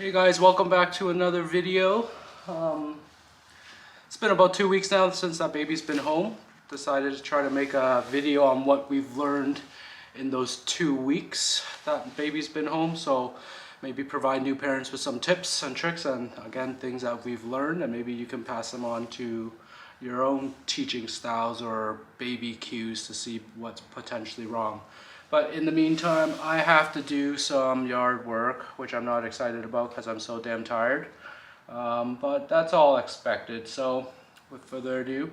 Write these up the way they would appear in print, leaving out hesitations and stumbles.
Hey guys, welcome back to another video. It's been about 2 weeks now since that baby's been home. Decided to try to make a video on what we've learned in those 2 weeks that baby's been home. So maybe provide new parents with some tips and tricks and again things that we've learned, and maybe you can pass them on to your own teaching styles or baby cues to see what's potentially wrong. But in the meantime, I have to do some yard work, which I'm not excited about because I'm so damn tired. But that's all expected. So with further ado,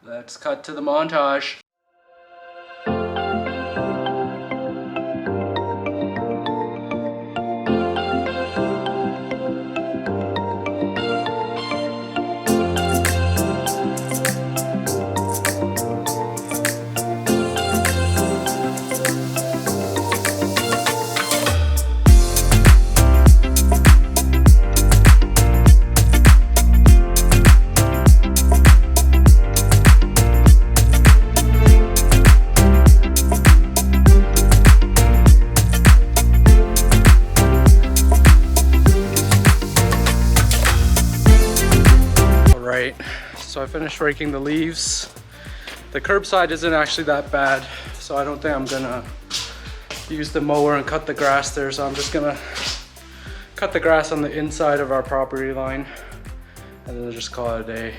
let's cut to the montage. So I finished raking the leaves. The curbside isn't actually that bad, so I don't think I'm gonna use the mower and cut the grass there. So I'm just gonna cut the grass on the inside of our property line and then just call it a day.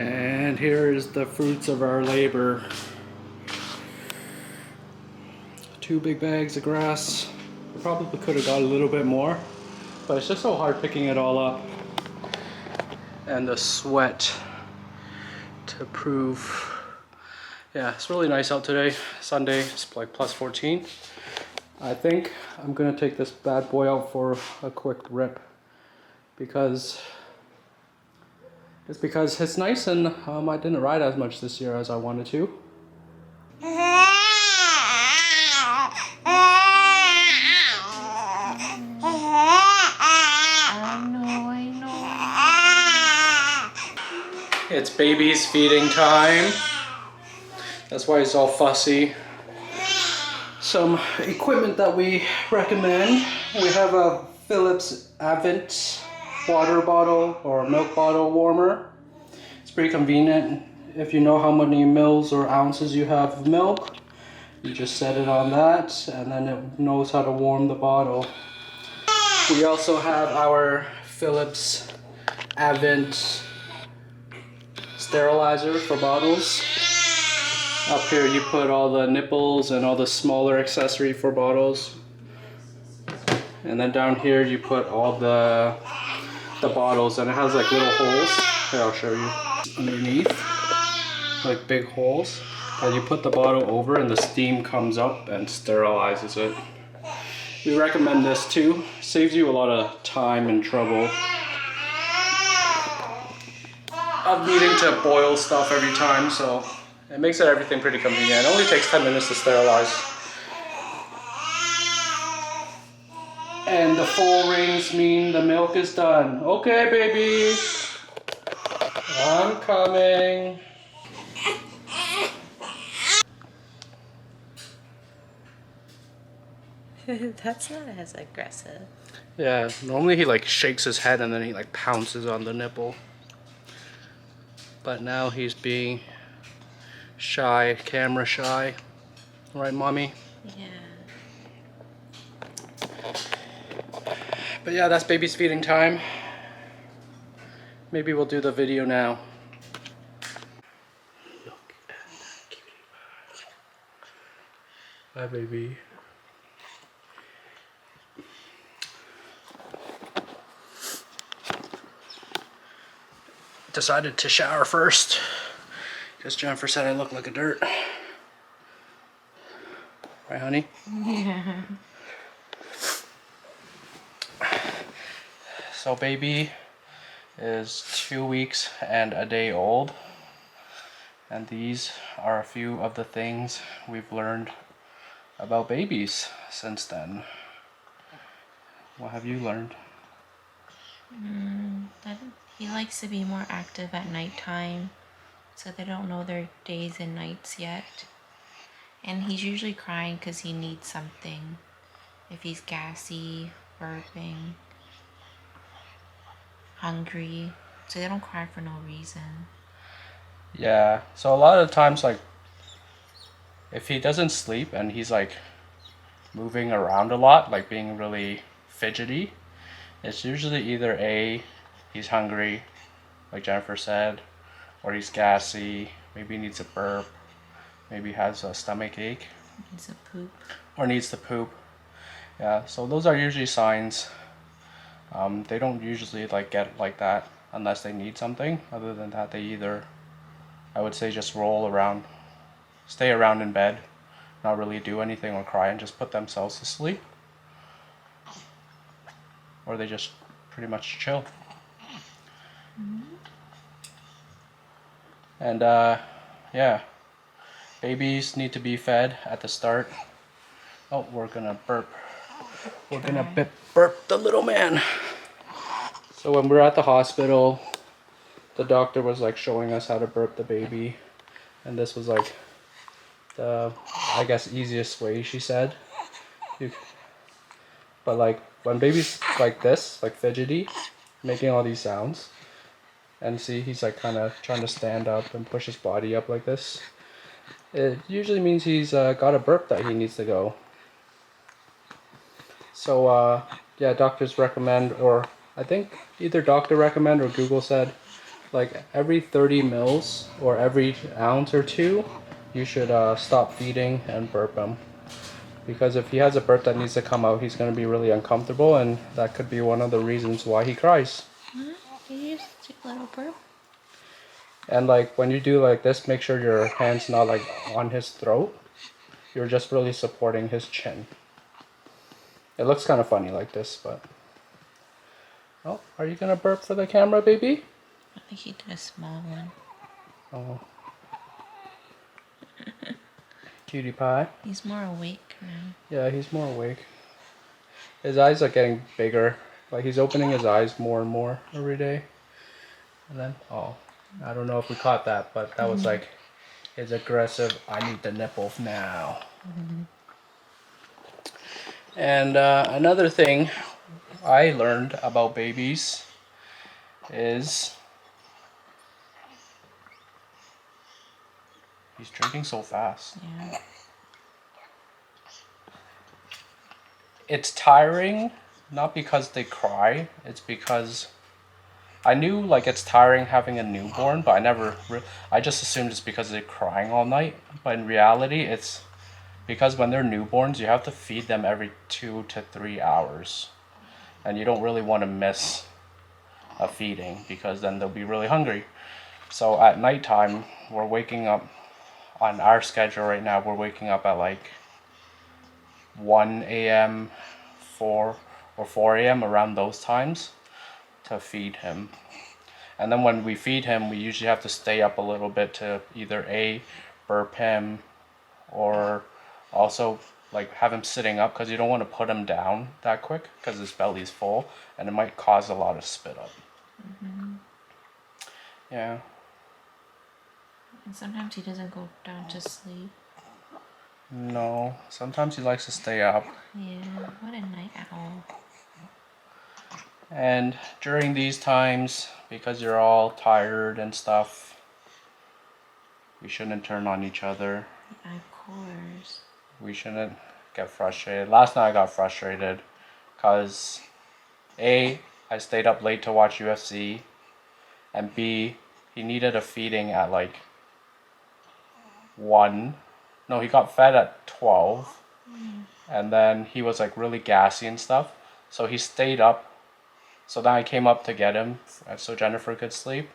And here is the fruits of our labor. 2 big bags of grass. We probably could have got a little bit more, but it's just so hard picking it all up. And the sweat to prove. Yeah, it's really nice out today. Sunday, it's like plus 14. I think I'm gonna take this bad boy out for a quick rip because it's nice, and I didn't ride as much this year as I wanted to. I know. It's baby's feeding time. That's why it's all fussy. Some equipment that we recommend. We have a Philips Avent water bottle or milk bottle warmer. It's pretty convenient. If you know how many mils or ounces you have of milk, you just set it on that and then it knows how to warm the bottle. We also have our Philips Avent sterilizer for bottles. Up here you put all the nipples and all the smaller accessory for bottles. And then down here you put all the bottles, and it has like little holes. Here, I'll show you. Underneath, like big holes. And you put the bottle over and the steam comes up and sterilizes it. We recommend this too. Saves you a lot of time and trouble of needing to boil stuff every time, so it makes everything pretty convenient. It only takes 10 minutes to sterilize. And the 4 rings mean the milk is done. Okay, baby. I'm coming. That's not as aggressive. Yeah, normally he like shakes his head and then he like pounces on the nipple. But now he's being shy, camera shy. Right, mommy? Yeah. But yeah, that's baby's feeding time. Maybe we'll do the video now. Look at that cutie pie. Hi, baby. Decided to shower first because Jennifer said I look like a dirt. Right, honey? Yeah. So baby is 2 weeks and a day old. And these are a few of the things we've learned about babies since then. What have you learned? That he likes to be more active at nighttime, so they don't know their days and nights yet. And he's usually crying because he needs something. If he's gassy, burping, hungry, so they don't cry for no reason. Yeah, so a lot of times, like, if he doesn't sleep and he's like moving around a lot, like being really fidgety, it's usually either A, he's hungry, like Jennifer said, or he's gassy, maybe he needs a burp, maybe has a stomach ache, Needs a poop. or needs to poop. Yeah, so those are usually signs. They don't usually like get like that unless they need something. Other than that, they either, I would say, just roll around, stay around in bed, not really do anything or cry and just put themselves to sleep. Or they just pretty much chill. And yeah, babies need to be fed at the start. Oh, we're gonna burp. We're gonna burp the little man. So when we're at the hospital, the doctor was like showing us how to burp the baby. And this was like the, I guess, easiest way, she said. But like when baby's like this, like fidgety, making all these sounds, and see he's like kind of trying to stand up and push his body up like this, it usually means he's got a burp that he needs to go. So yeah, doctors recommend, or I think either doctor recommend or Google said, like every 30 mils or every ounce or two, you should stop feeding and burp him. Because if he has a burp that needs to come out, he's going to be really uncomfortable, and that could be one of the reasons why he cries. He used to take a little burp. And like when you do like this, make sure your hand's not like on his throat. You're just really supporting his chin. It looks kind of funny like this, but... Oh, are you going to burp for the camera, baby? I think he did a small one. Oh. Cutie pie. He's more awake now. Yeah, he's more awake. His eyes are getting bigger. Like he's opening his eyes more and more every day. And then, oh, I don't know if we caught that, but that was like his aggressive, I need the nipple now. And another thing I learned about babies is... He's drinking so fast. Yeah. It's tiring, not because they cry, it's because I knew like it's tiring having a newborn, but I just assumed it's because they're crying all night. But in reality, it's because when they're newborns, you have to feed them every 2 to 3 hours. And you don't really want to miss a feeding because then they'll be really hungry. So at nighttime, we're waking up on our schedule right now. We're waking up at like 1 a.m., 4 or 4 a.m. around those times to feed him. And then when we feed him, we usually have to stay up a little bit to either A, burp him, or also like have him sitting up, because you don't want to put him down that quick because his belly's full and it might cause a lot of spit up. Yeah. And sometimes he doesn't go down to sleep. No, sometimes he likes to stay up. Yeah, what a night owl. And during these times, because you're all tired and stuff, we shouldn't turn on each other. Of course. We shouldn't get frustrated. Last night I got frustrated because A, I stayed up late to watch UFC, and B, he needed a feeding at like 1. No, he got fed at 12. And then he was like really gassy and stuff. So he stayed up. So then I came up to get him so Jennifer could sleep.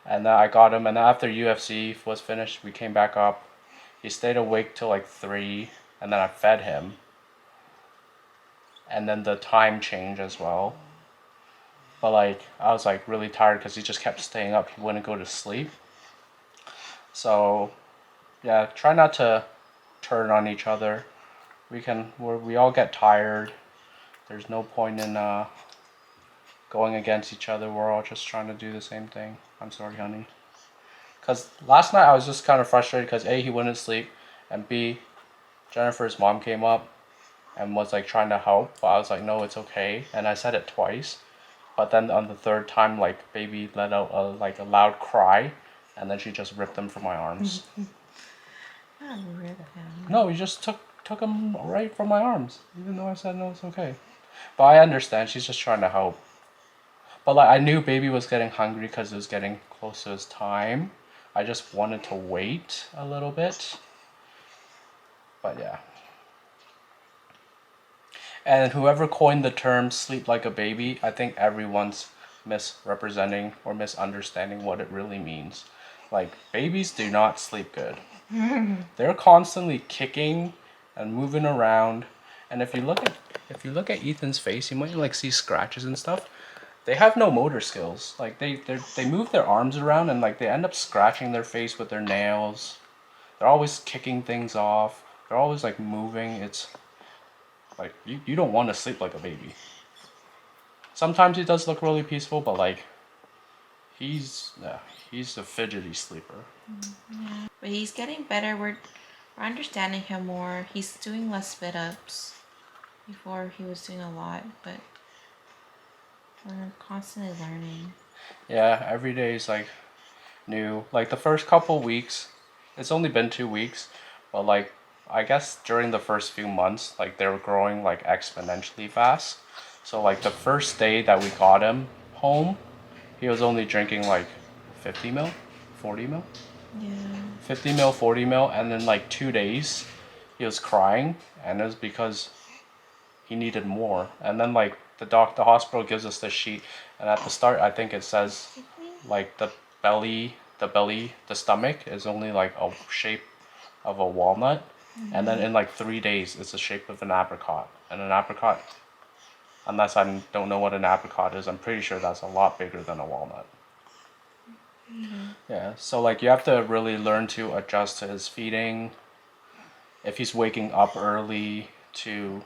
And then I got him. And then after UFC was finished, we came back up. He stayed awake till like 3. And then I fed him. And then the time changed as well. But like I was like really tired because he just kept staying up. He wouldn't go to sleep. So yeah, try not to turn on each other. We all get tired. There's no point in going against each other. We're all just trying to do the same thing. I'm sorry, honey. Because last night I was just kind of frustrated because A, he wouldn't sleep, and B, Jennifer's mom came up and was like trying to help, but I was like, no, it's okay. And I said it twice. But then on the third time, like baby let out a loud cry, and then she just ripped him from my arms. I rip him. No, he just took him right from my arms, even though I said no, it's okay. But I understand she's just trying to help. But like I knew baby was getting hungry because it was getting close to his time. I just wanted to wait a little bit. But yeah. And whoever coined the term sleep like a baby, I think everyone's misrepresenting or misunderstanding what it really means. Like babies do not sleep good. They're constantly kicking and moving around. And if you look at Ethan's face, you might like see scratches and stuff. They have no motor skills. Like they move their arms around and like they end up scratching their face with their nails. They're always kicking things off. They're always like moving. It's like you don't want to sleep like a baby. Sometimes he does look really peaceful, but like he's a fidgety sleeper. Yeah. But he's getting better. We're understanding him more. He's doing less spit ups. Before he was doing a lot, but we're constantly learning. Yeah, every day is like new. Like the first couple weeks, it's only been 2 weeks, but like I guess during the first few months, like they were growing like exponentially fast. So like the first day that we got him home, he was only drinking like 50 mil, 40 mil, Yeah. 50 mil, 40 mil, and then like 2 days, he was crying, and it was because he needed more. And then like the hospital gives us the sheet, and at the start I think it says like the stomach is only like a shape of a walnut, and then in like 3 days it's the shape of an apricot. And an apricot, unless I don't know what an apricot is, I'm pretty sure that's a lot bigger than a walnut. Yeah, so like you have to really learn to adjust to his feeding. If he's waking up early to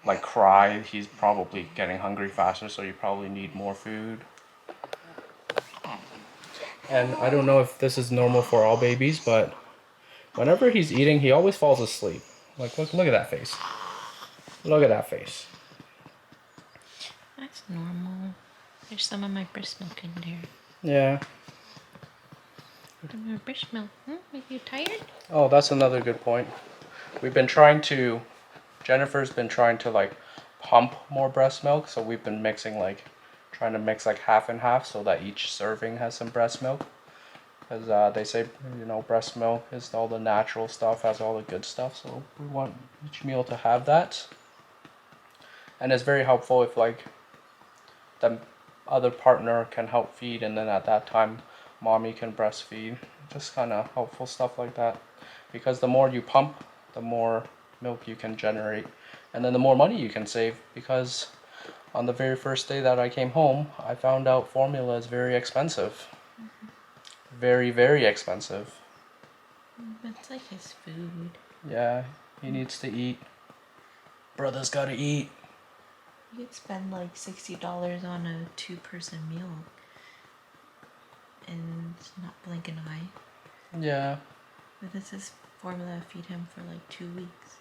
like cry, he's probably getting hungry faster, so you probably need more food. And I don't know if this is normal for all babies, but whenever he's eating, he always falls asleep. Like look at that face. Look at that face. That's normal. There's some of my breast milk in there. Yeah. Your breast milk. Are you tired? Oh, that's another good point. Jennifer's been trying to like pump more breast milk, so we've been trying to mix like half and half so that each serving has some breast milk. Because they say, breast milk is all the natural stuff, has all the good stuff, so we want each meal to have that. And it's very helpful if like the other partner can help feed, and then at that time mommy can breastfeed. Just kind of helpful stuff like that, because the more you pump, the more milk you can generate, and then the more money you can save, because on the very first day that I came home, I found out formula is very expensive. Very, very expensive. It's like his food. Yeah, he needs to eat. Brother's gotta eat. You could spend like $60 on a 2-person meal and not blink an eye. Yeah. But this is formula feed him for like 2 weeks.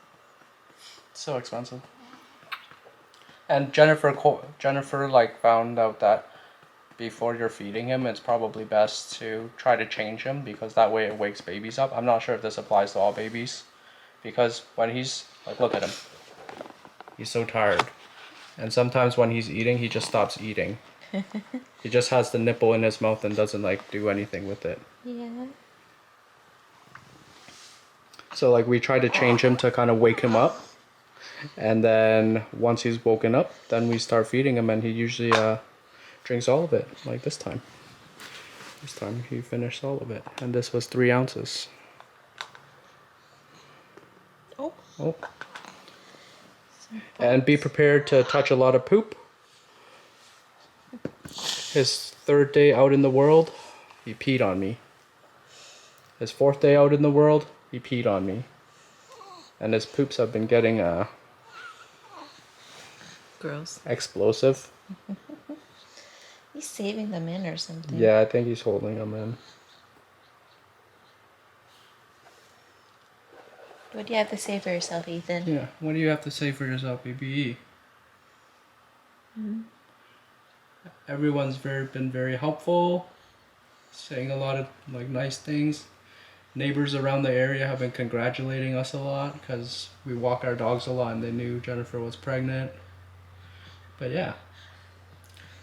So expensive. And Jennifer like found out that before you're feeding him, it's probably best to try to change him, because that way it wakes babies up. I'm not sure if this applies to all babies, because when he's like, look at him. He's so tired. And sometimes when he's eating, he just stops eating. He just has the nipple in his mouth and doesn't like do anything with it. Yeah. So like we try to change him to kind of wake him up. And then once he's woken up, then we start feeding him, and he usually drinks all of it, like this time. This time he finished all of it, and this was 3 ounces. Oh. Oh. And be prepared to touch a lot of poop. his 3rd day out in the world, he peed on me. His 4th day out in the world, he peed on me. And his poops have been getting Gross. explosive. He's saving them in or something. Yeah, I think he's holding them in. What do you have to say for yourself, Ethan? Yeah, what do you have to say for yourself, BBE? Everyone's been very helpful, saying a lot of like nice things. Neighbors around the area have been congratulating us a lot because we walk our dogs a lot and they knew Jennifer was pregnant. But yeah,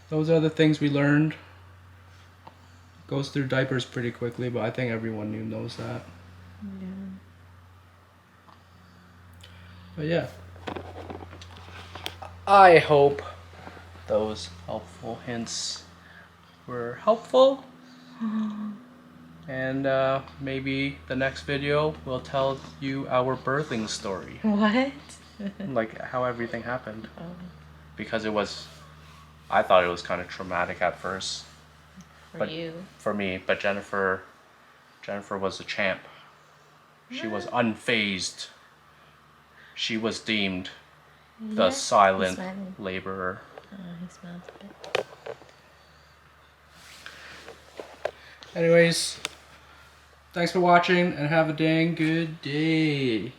those are the things we learned. Goes through diapers pretty quickly, but I think everyone knows that. Yeah. But yeah, I hope those helpful hints were helpful. And maybe the next video will tell you our birthing story. What? Like how everything happened. Oh. Because I thought it was kind of traumatic at first. For you. For me, but Jennifer was a champ. She was unfazed. She was deemed the silent laborer. Oh, he smells a bit. Anyways, thanks for watching and have a dang good day.